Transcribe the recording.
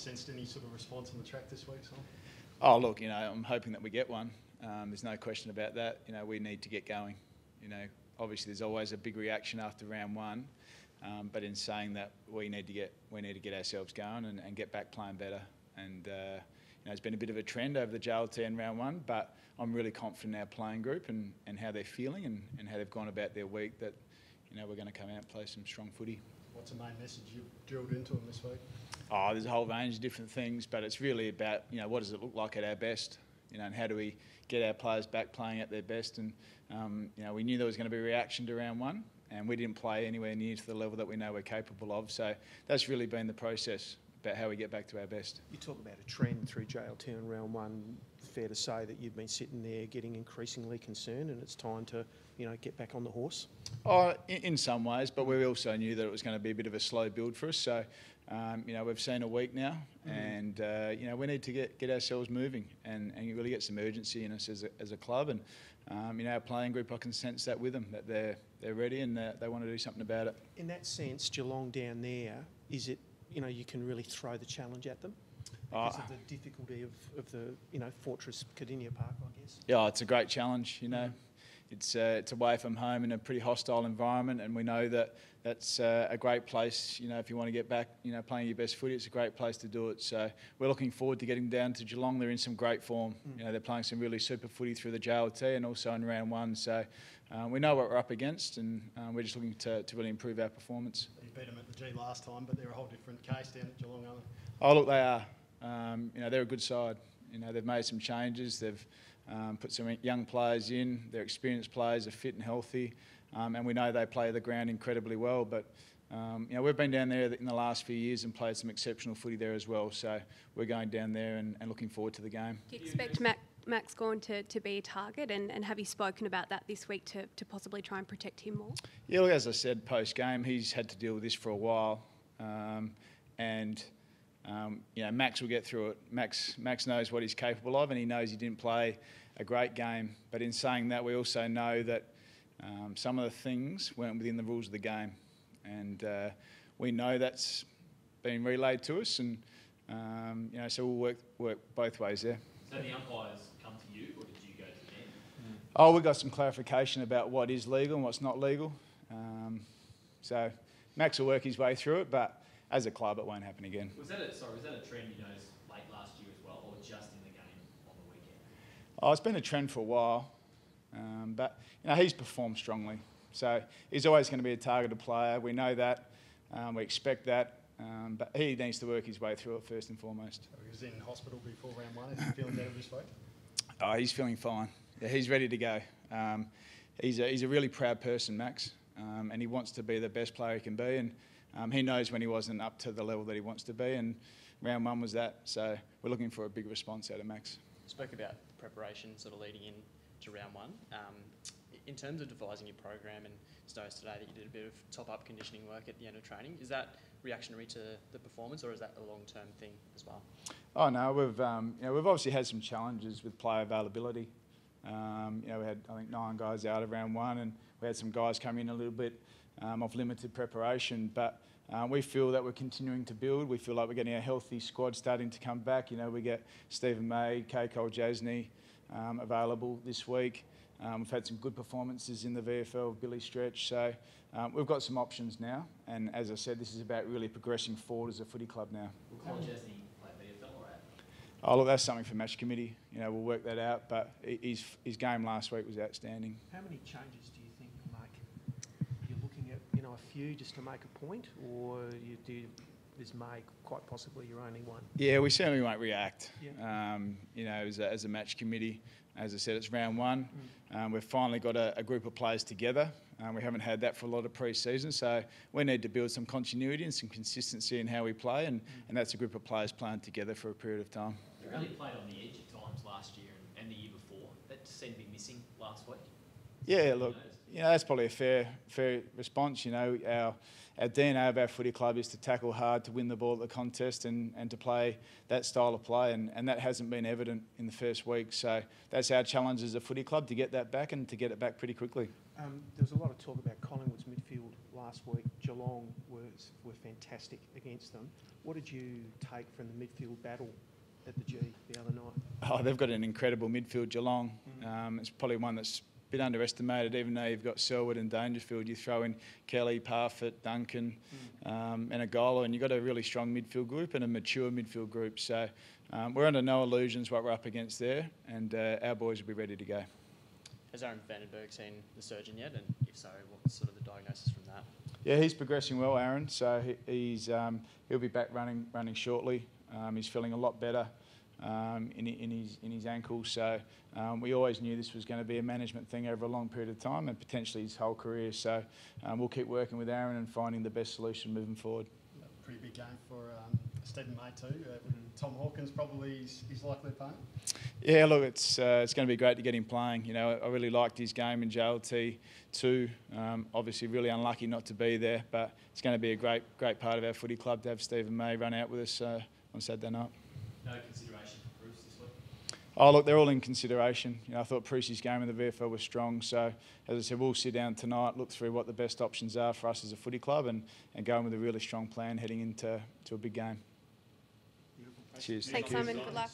sensed any sort of response on the track this week, Simon? Oh, look, I'm hoping that we get one. There's no question about that. We need to get going. Obviously there's always a big reaction after round one, but in saying that, we need to get ourselves going and get back playing better. And it's been a bit of a trend over the JLT in round one, but I'm really confident in our playing group and how they're feeling and how they've gone about their week, that we're going to come out and play some strong footy. What's the main message you've drilled into them this week? Oh, there's a whole range of different things, but it's really about, what does it look like at our best? And how do we get our players back playing at their best? And, we knew there was going to be a reaction to round one, and we didn't play anywhere near to the level that we know we're capable of. So that's really been the process about how we get back to our best. You talk about a trend through JLT in round one. Fair to say that you've been sitting there getting increasingly concerned, and it's time to, get back on the horse? Oh, in some ways, but we also knew that it was going to be a bit of a slow build for us. So, we've seen a week now, and we need to get ourselves moving and really get some urgency in us as a club. And our playing group, I can sense that with them, that they're ready and they want to do something about it. In that sense, Geelong down there, is it you can really throw the challenge at them because of the difficulty of the Fortress Cardinia Park, I guess? Yeah, it's a great challenge. It's away from home in a pretty hostile environment, and we know that that's a great place. If you want to get back, playing your best footy, it's a great place to do it. So we're looking forward to getting down to Geelong. They're in some great form. They're playing some really super footy through the JLT and also in round one. So we know what we're up against, and we're just looking to really improve our performance. You beat them at the G last time, but they're a whole different case down at Geelong, aren't they? Oh, look, they are. They're a good side. They've made some changes. They've put some young players in. Their experienced players are fit and healthy, and we know they play the ground incredibly well. But we've been down there in the last few years and played some exceptional footy there as well. So we're going down there and looking forward to the game. Do you expect Max Gawn to be a target, and have you spoken about that this week to possibly try and protect him more? Yeah, look, as I said post game, he's had to deal with this for a while, Max will get through it. Max knows what he's capable of, and he knows he didn't play a great game. But in saying that, we also know that some of the things weren't within the rules of the game, and we know that's been relayed to us, and so we'll work both ways there. So the umpires come to you, or did you go to them? Oh, we got some clarification about what is legal and what's not legal. So Max will work his way through it, but as a club, it won't happen again. Was that a trend you noticed late last year as well, or just in the game on the weekend? Oh, it's been a trend for a while, but he's performed strongly. So he's always going to be a targeted player. We know that. We expect that. But he needs to work his way through it first and foremost. He was in hospital before round one. Is he feeling better this week? Oh, he's feeling fine. Yeah, he's ready to go. He's a really proud person, Max, and he wants to be the best player he can be. And he knows when he wasn't up to the level that he wants to be, and round one was that. So we're looking for a big response out of Max. Spoke about the preparation sort of leading in to round one. In terms of devising your program, and noticed today that you did a bit of top-up conditioning work at the end of training, is that reactionary to the performance, or is that a long-term thing as well? Oh no, we've obviously had some challenges with player availability. We had, I think, 9 guys out of round one, and we had some guys come in a little bit of limited preparation, but we feel that we're continuing to build. We feel like we're getting a healthy squad starting to come back. We get Stephen May, Kay Cole Jasney available this week. We've had some good performances in the VFL, Billy Stretch, so we've got some options now, and as I said, this is about really progressing forward as a footy club now. Will Cole Jasney play VFL or out? Oh look, that's something for match committee. We'll work that out, but his game last week was outstanding. How many changes do you think you'll make? You're looking at a few just to make a point, or is May quite possibly your only one? Yeah, we certainly won't react. Yeah. As a match committee, as I said, it's round one. We've finally got a group of players together. We haven't had that for a lot of pre-season, so we need to build some continuity and some consistency in how we play, and that's a group of players playing together for a period of time. You really played on the edge at times last year and the year before. That just seemed to be missing last week. Yeah, look, that's probably a fair response. Our DNA of our footy club is to tackle hard, to win the ball at the contest, and to play that style of play, and that hasn't been evident in the first week. So that's our challenge as a footy club, to get that back and to get it back pretty quickly. There was a lot of talk about Collingwood's midfield last week. Geelong were fantastic against them. What did you take from the midfield battle at the G the other night? Oh, they've got an incredible midfield, Geelong. It's probably one that's a bit underestimated, even though you've got Selwood and Dangerfield. You throw in Kelly, Parfitt, Duncan, and Agola, and you've got a really strong midfield group and a mature midfield group. So we're under no illusions what we're up against there, and our boys will be ready to go. Has Aaron Vandenberg seen the surgeon yet? And if so, what's sort of the diagnosis from that? Yeah, he's progressing well, Aaron. So he'll be back running shortly. He's feeling a lot better in his ankles. So we always knew this was going to be a management thing over a long period of time and potentially his whole career. So we'll keep working with Aaron and finding the best solution moving forward. A pretty big game for Stephen May too. Tom Hawkins probably is likely opponent. Yeah, look, it's going to be great to get him playing. You know, I really liked his game in JLT too. Obviously, really unlucky not to be there, but it's going to be a great part of our footy club to have Stephen May run out with us on Saturday night. No consideration for Bruce this week? Oh, look, they're all in consideration. You know, I thought Prussy's game in the VFL was strong. So, as I said, we'll sit down tonight, look through what the best options are for us as a footy club and go in with a really strong plan heading into a big game. Cheers. Thanks, Simon. Good luck.